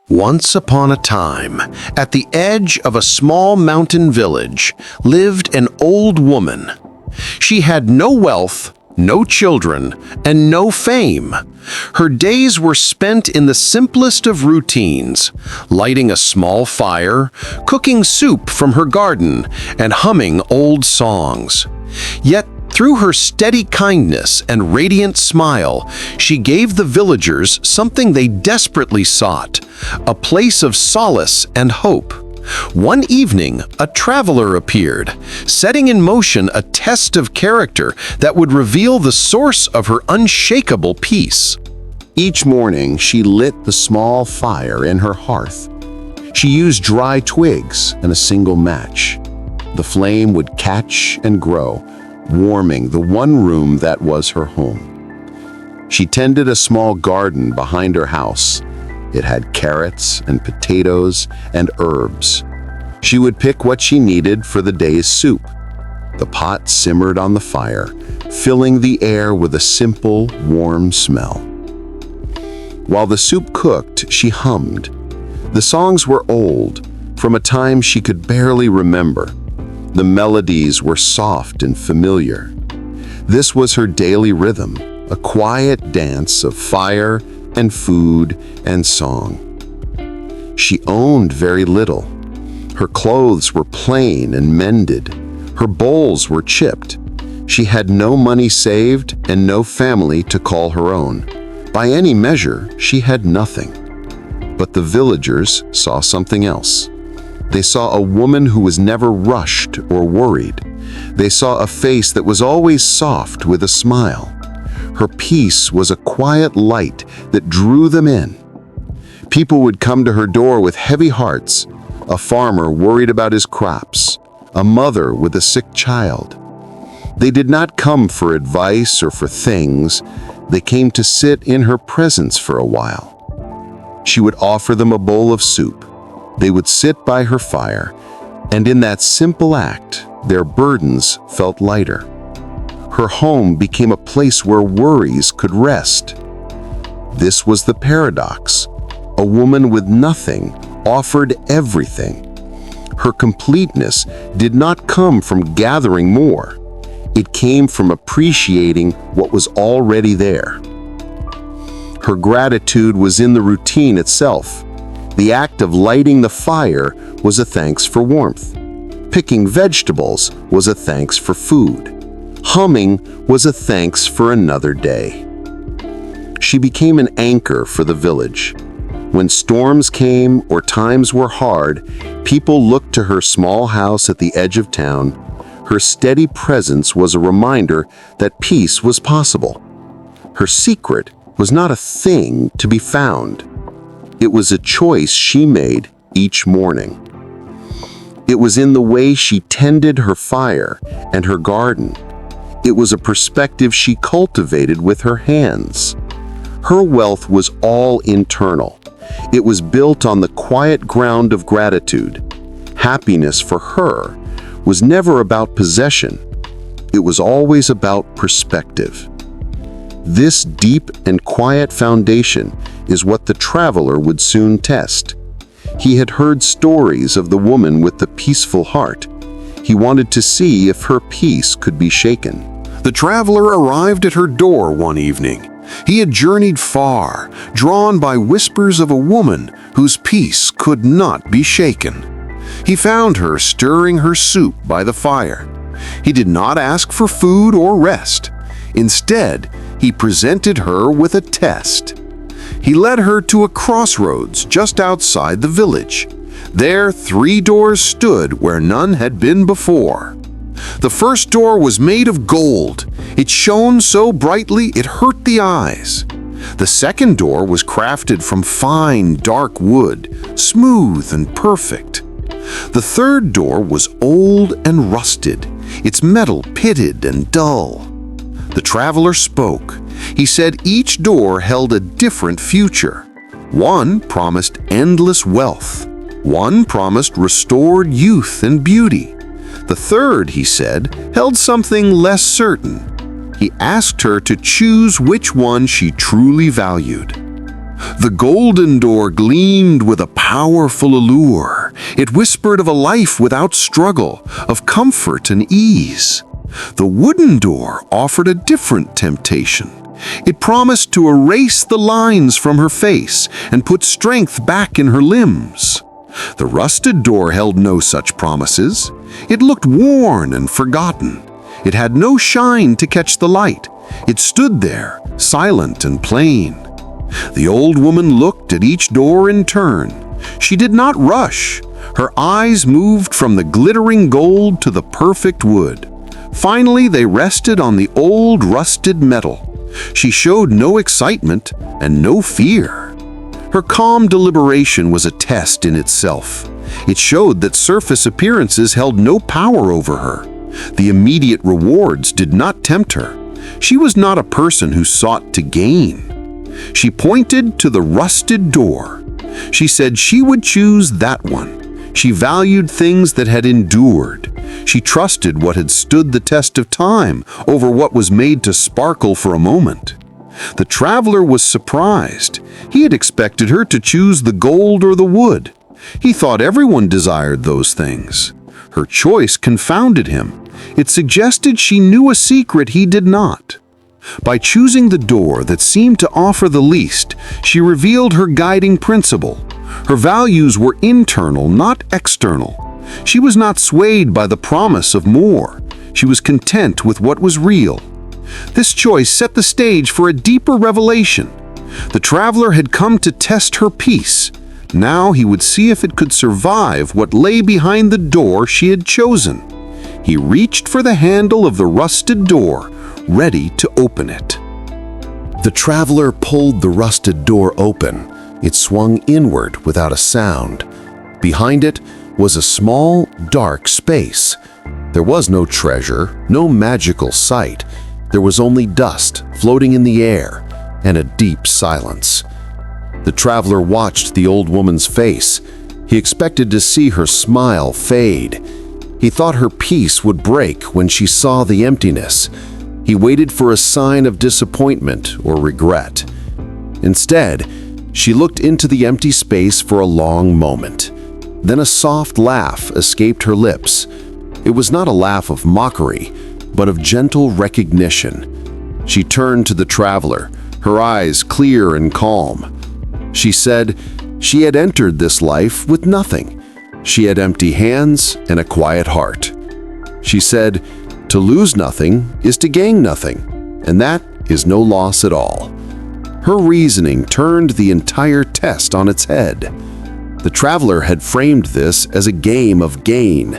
Once upon a time, at the edge of a small mountain village, lived an old woman. She had no wealth, no children, and no fame. Her days were spent in the simplest of routines, lighting a small fire, cooking soup from her garden, and humming old songs. Yet, through her steady kindness and radiant smile, she gave the villagers something they desperately sought, a place of solace and hope. One evening, a traveler appeared, setting in motion a test of character that would reveal the source of her unshakable peace. Each morning, she lit the small fire in her hearth. She used dry twigs and a single match. The flame would catch and grow, warming the one room that was her home. She tended a small garden behind her house. It had carrots and potatoes and herbs. She would pick what she needed for the day's soup. The pot simmered on the fire, filling the air with a simple, warm smell. While the soup cooked, she hummed. The songs were old, from a time she could barely remember. The melodies were soft and familiar. This was her daily rhythm, a quiet dance of fire and food and song. She owned very little. Her clothes were plain and mended. Her bowls were chipped. She had no money saved and no family to call her own. By any measure, she had nothing. But the villagers saw something else. They saw a woman who was never rushed or worried. They saw a face that was always soft with a smile. Her peace was a quiet light that drew them in. People would come to her door with heavy hearts, a farmer worried about his crops, a mother with a sick child. They did not come for advice or for things. They came to sit in her presence for a while. She would offer them a bowl of soup. They would sit by her fire, and in that simple act, their burdens felt lighter. Her home became a place where worries could rest. This was the paradox. A woman with nothing offered everything. Her completeness did not come from gathering more. It came from appreciating what was already there. Her gratitude was in the routine itself. The act of lighting the fire was a thanks for warmth. Picking vegetables was a thanks for food. Humming was a thanks for another day. She became an anchor for the village. When storms came or times were hard, people looked to her small house at the edge of town. Her steady presence was a reminder that peace was possible. Her secret was not a thing to be found. It was a choice she made each morning. It was in the way she tended her fire and her garden. It was a perspective she cultivated with her hands. Her wealth was all internal. It was built on the quiet ground of gratitude. Happiness for her was never about possession. It was always about perspective. This deep and quiet foundation is what the traveler would soon test. He had heard stories of the woman with the peaceful heart. He wanted to see if her peace could be shaken. The traveler arrived at her door one evening. He had journeyed far, drawn by whispers of a woman whose peace could not be shaken. He found her stirring her soup by the fire. He did not ask for food or rest. Instead, he presented her with a test. He led her to a crossroads just outside the village. There, 3 doors stood where none had been before. The first door was made of gold. It shone so brightly it hurt the eyes. The second door was crafted from fine, dark wood, smooth and perfect. The third door was old and rusted, its metal pitted and dull. The traveler spoke. He said each door held a different future. One promised endless wealth. One promised restored youth and beauty. The third, he said, held something less certain. He asked her to choose which one she truly valued. The golden door gleamed with a powerful allure. It whispered of a life without struggle, of comfort and ease. The wooden door offered a different temptation. It promised to erase the lines from her face and put strength back in her limbs. The rusted door held no such promises. It looked worn and forgotten. It had no shine to catch the light. It stood there, silent and plain. The old woman looked at each door in turn. She did not rush. Her eyes moved from the glittering gold to the perfect wood. Finally, they rested on the old rusted metal. She showed no excitement and no fear. Her calm deliberation was a test in itself. It showed that surface appearances held no power over her. The immediate rewards did not tempt her. She was not a person who sought to gain. She pointed to the rusted door. She said she would choose that one. She valued things that had endured. She trusted what had stood the test of time over what was made to sparkle for a moment. The traveler was surprised. He had expected her to choose the gold or the wood. He thought everyone desired those things. Her choice confounded him. It suggested she knew a secret he did not. By choosing the door that seemed to offer the least, she revealed her guiding principle. Her values were internal, not external. She was not swayed by the promise of more. She was content with what was real. This choice set the stage for a deeper revelation. The traveler had come to test her peace. Now he would see if it could survive what lay behind the door she had chosen. He reached for the handle of the rusted door, ready to open it. The traveler pulled the rusted door open. It swung inward without a sound. Behind it was a small, dark space. There was no treasure, no magical sight. There was only dust floating in the air and a deep silence. The traveler watched the old woman's face. He expected to see her smile fade. He thought her peace would break when she saw the emptiness. He waited for a sign of disappointment or regret. Instead, she looked into the empty space for a long moment. Then a soft laugh escaped her lips. It was not a laugh of mockery, but of gentle recognition. She turned to the traveler, her eyes clear and calm. She said she had entered this life with nothing. She had empty hands and a quiet heart. She said, "To lose nothing is to gain nothing, and that is no loss at all." Her reasoning turned the entire test on its head. The traveler had framed this as a game of gain.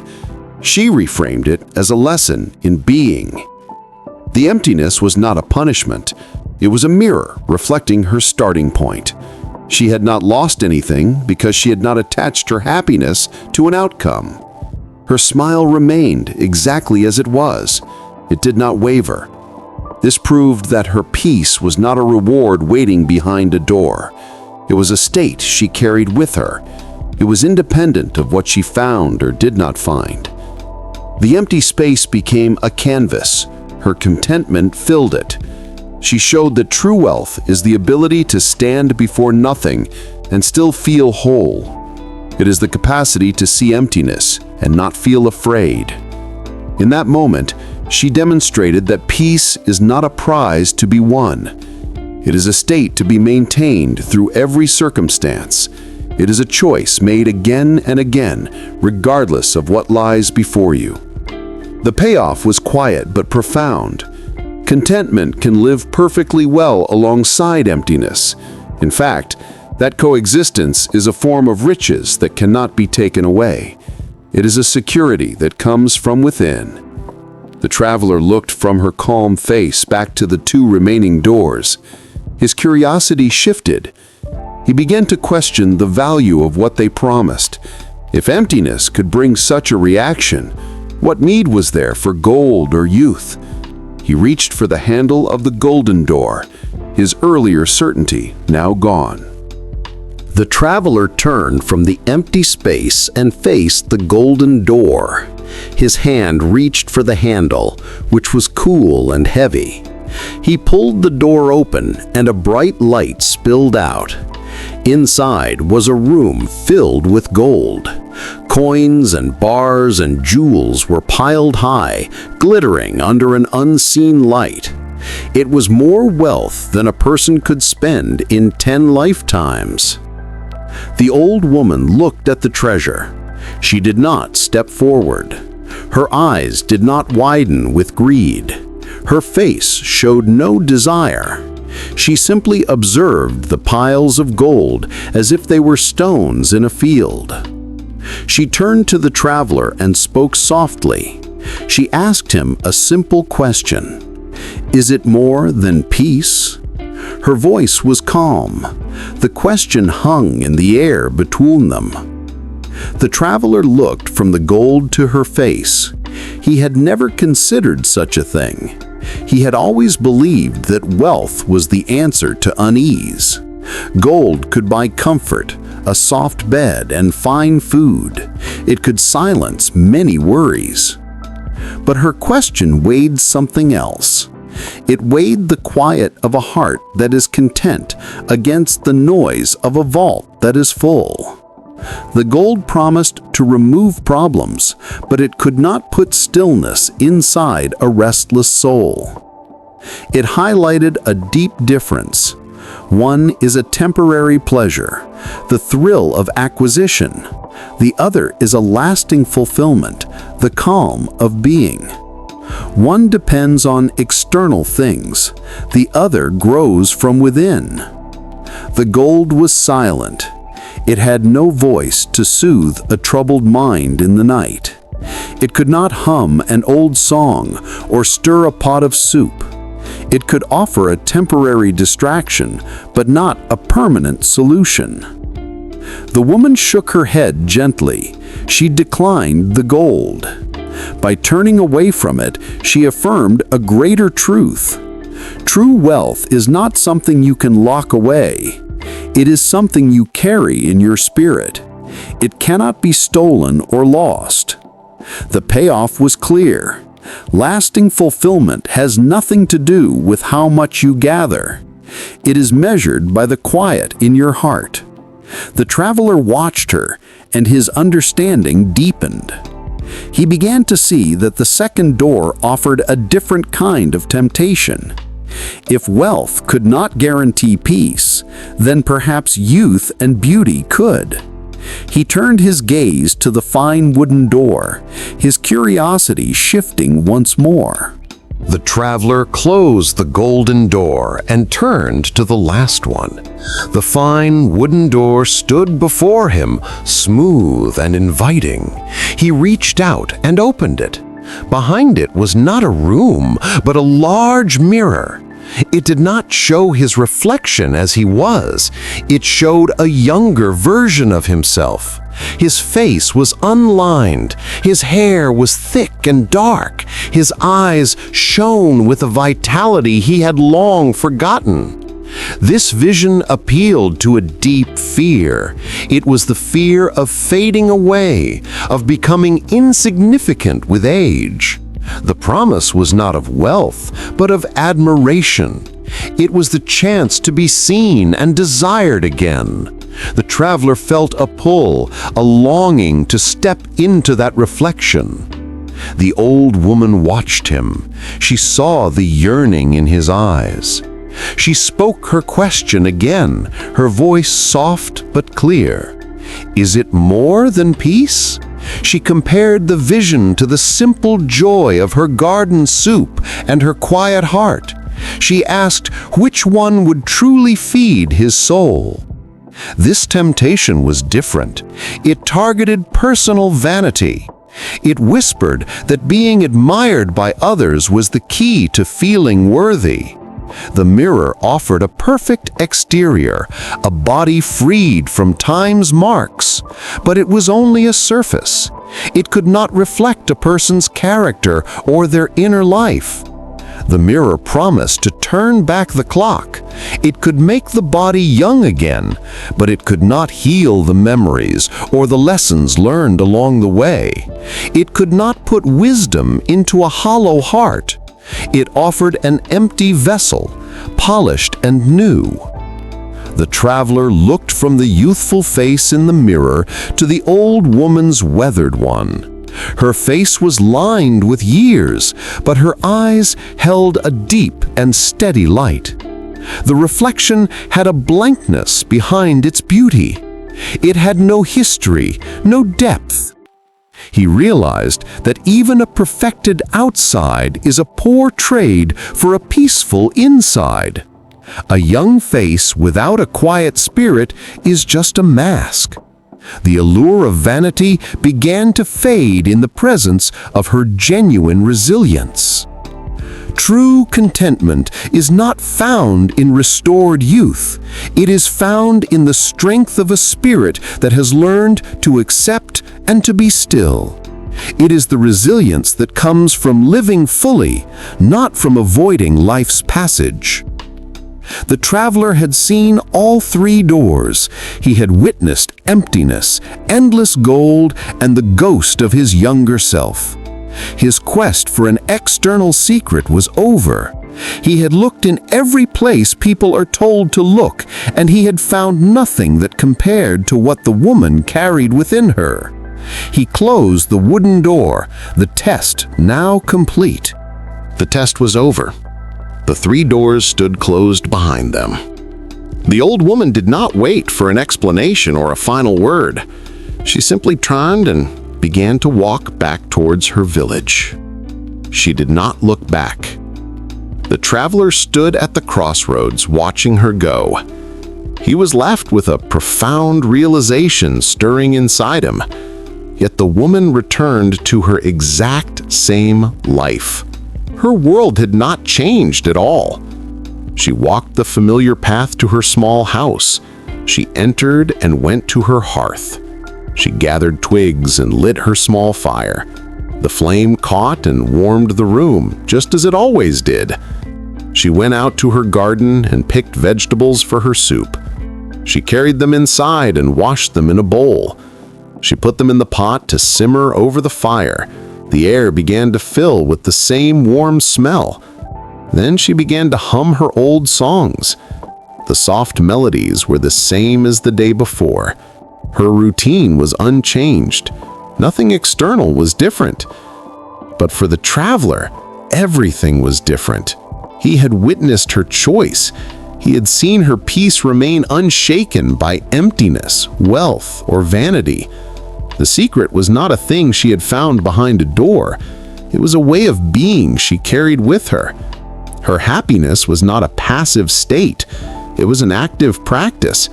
She reframed it as a lesson in being. The emptiness was not a punishment. It was a mirror reflecting her starting point. She had not lost anything because she had not attached her happiness to an outcome. Her smile remained exactly as it was. It did not waver. This proved that her peace was not a reward waiting behind a door. It was a state she carried with her. It was independent of what she found or did not find. The empty space became a canvas. Her contentment filled it. She showed that true wealth is the ability to stand before nothing and still feel whole. It is the capacity to see emptiness and not feel afraid. In that moment, she demonstrated that peace is not a prize to be won. It is a state to be maintained through every circumstance. It is a choice made again and again, regardless of what lies before you. The payoff was quiet but profound. Contentment can live perfectly well alongside emptiness. In fact, that coexistence is a form of riches that cannot be taken away. It is a security that comes from within. The traveler looked from her calm face back to the two remaining doors. His curiosity shifted. He began to question the value of what they promised. If emptiness could bring such a reaction, what need was there for gold or youth? He reached for the handle of the golden door, his earlier certainty now gone. The traveler turned from the empty space and faced the golden door. His hand reached for the handle, which was cool and heavy. He pulled the door open and a bright light spilled out. Inside was a room filled with gold. Coins and bars and jewels were piled high, glittering under an unseen light. It was more wealth than a person could spend in 10 lifetimes. The old woman looked at the treasure. She did not step forward. Her eyes did not widen with greed. Her face showed no desire. She simply observed the piles of gold as if they were stones in a field. She turned to the traveler and spoke softly. She asked him a simple question. "Is it more than peace?" Her voice was calm. The question hung in the air between them. The traveler looked from the gold to her face. He had never considered such a thing. He had always believed that wealth was the answer to unease. Gold could buy comfort, a soft bed, and fine food. It could silence many worries. But her question weighed something else. It weighed the quiet of a heart that is content against the noise of a vault that is full. The gold promised to remove problems, but it could not put stillness inside a restless soul. It highlighted a deep difference. One is a temporary pleasure, the thrill of acquisition. The other is a lasting fulfillment, the calm of being. One depends on external things, the other grows from within. The gold was silent. It had no voice to soothe a troubled mind in the night. It could not hum an old song or stir a pot of soup. It could offer a temporary distraction, but not a permanent solution. The woman shook her head gently. She declined the gold. By turning away from it, she affirmed a greater truth. True wealth is not something you can lock away. It is something you carry in your spirit. It cannot be stolen or lost. The payoff was clear. Lasting fulfillment has nothing to do with how much you gather. It is measured by the quiet in your heart. The traveler watched her, and his understanding deepened. He began to see that the second door offered a different kind of temptation. If wealth could not guarantee peace, then perhaps youth and beauty could. He turned his gaze to the fine wooden door, his curiosity shifting once more. The traveler closed the golden door and turned to the last one. The fine wooden door stood before him, smooth and inviting. He reached out and opened it. Behind it was not a room, but a large mirror. It did not show his reflection as he was. It showed a younger version of himself. His face was unlined. His hair was thick and dark. His eyes shone with a vitality he had long forgotten. This vision appealed to a deep fear. It was the fear of fading away, of becoming insignificant with age. The promise was not of wealth, but of admiration. It was the chance to be seen and desired again. The traveler felt a pull, a longing to step into that reflection. The old woman watched him. She saw the yearning in his eyes. She spoke her question again, her voice soft but clear. "Is it more than peace?" She compared the vision to the simple joy of her garden soup and her quiet heart. She asked which one would truly feed his soul. This temptation was different. It targeted personal vanity. It whispered that being admired by others was the key to feeling worthy. The mirror offered a perfect exterior, a body freed from time's marks, but it was only a surface. It could not reflect a person's character or their inner life. The mirror promised to turn back the clock. It could make the body young again, but it could not heal the memories or the lessons learned along the way. It could not put wisdom into a hollow heart. It offered an empty vessel, polished and new. The traveler looked from the youthful face in the mirror to the old woman's weathered one. Her face was lined with years, but her eyes held a deep and steady light. The reflection had a blankness behind its beauty. It had no history, no depth. He realized that even a perfected outside is a poor trade for a peaceful inside. A young face without a quiet spirit is just a mask. The allure of vanity began to fade in the presence of her genuine resilience. True contentment is not found in restored youth. It is found in the strength of a spirit that has learned to accept and to be still. It is the resilience that comes from living fully, not from avoiding life's passage. The traveler had seen all three doors. He had witnessed emptiness, endless gold, and the ghost of his younger self. His quest for an external secret was over. He had looked in every place people are told to look, and he had found nothing that compared to what the woman carried within her. He closed the wooden door, the test now complete. The test was over. The three doors stood closed behind them. The old woman did not wait for an explanation or a final word. She simply turned and began to walk back towards her village. She did not look back. The traveler stood at the crossroads watching her go. He was left with a profound realization stirring inside him. Yet the woman returned to her exact same life. Her world had not changed at all. She walked the familiar path to her small house. She entered and went to her hearth. She gathered twigs and lit her small fire. The flame caught and warmed the room, just as it always did. She went out to her garden and picked vegetables for her soup. She carried them inside and washed them in a bowl. She put them in the pot to simmer over the fire. The air began to fill with the same warm smell. Then she began to hum her old songs. The soft melodies were the same as the day before. Her routine was unchanged. Nothing external was different. But for the traveler, everything was different. He had witnessed her choice. He had seen her peace remain unshaken by emptiness, wealth, or vanity. The secret was not a thing she had found behind a door. It was a way of being she carried with her. Her happiness was not a passive state. It was an active practice.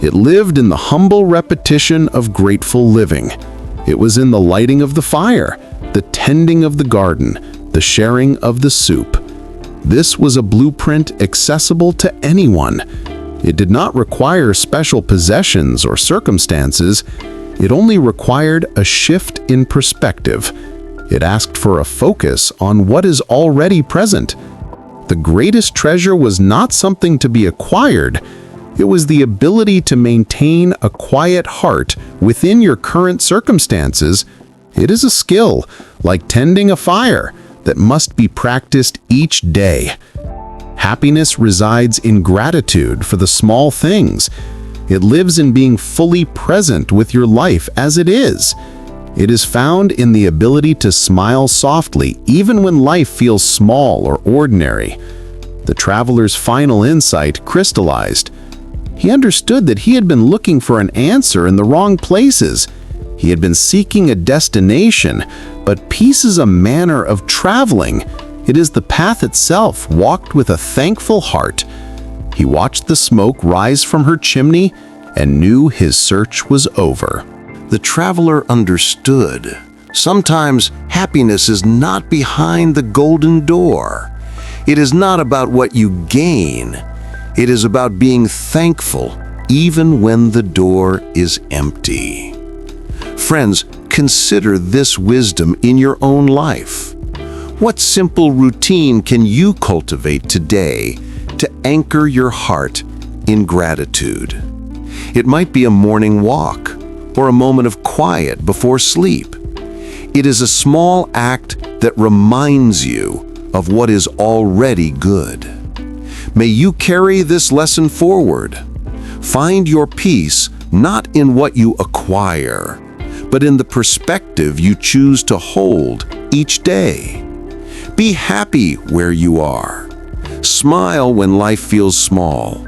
It lived in the humble repetition of grateful living. It was in the lighting of the fire, the tending of the garden, the sharing of the soup. This was a blueprint accessible to anyone. It did not require special possessions or circumstances. It only required a shift in perspective. It asked for a focus on what is already present. The greatest treasure was not something to be acquired. It was the ability to maintain a quiet heart within your current circumstances. It is a skill, like tending a fire, that must be practiced each day. Happiness resides in gratitude for the small things. It lives in being fully present with your life as it is. It is found in the ability to smile softly even when life feels small or ordinary. The traveler's final insight crystallized. He understood that he had been looking for an answer in the wrong places. He had been seeking a destination, but peace is a manner of traveling. It is the path itself, walked with a thankful heart. He watched the smoke rise from her chimney and knew his search was over. The traveler understood. Sometimes happiness is not behind the golden door. It is not about what you gain. It is about being thankful even when the door is empty. Friends, consider this wisdom in your own life. What simple routine can you cultivate today to anchor your heart in gratitude? It might be a morning walk or a moment of quiet before sleep. It is a small act that reminds you of what is already good. May you carry this lesson forward. Find your peace not in what you acquire, but in the perspective you choose to hold each day. Be happy where you are. Smile when life feels small,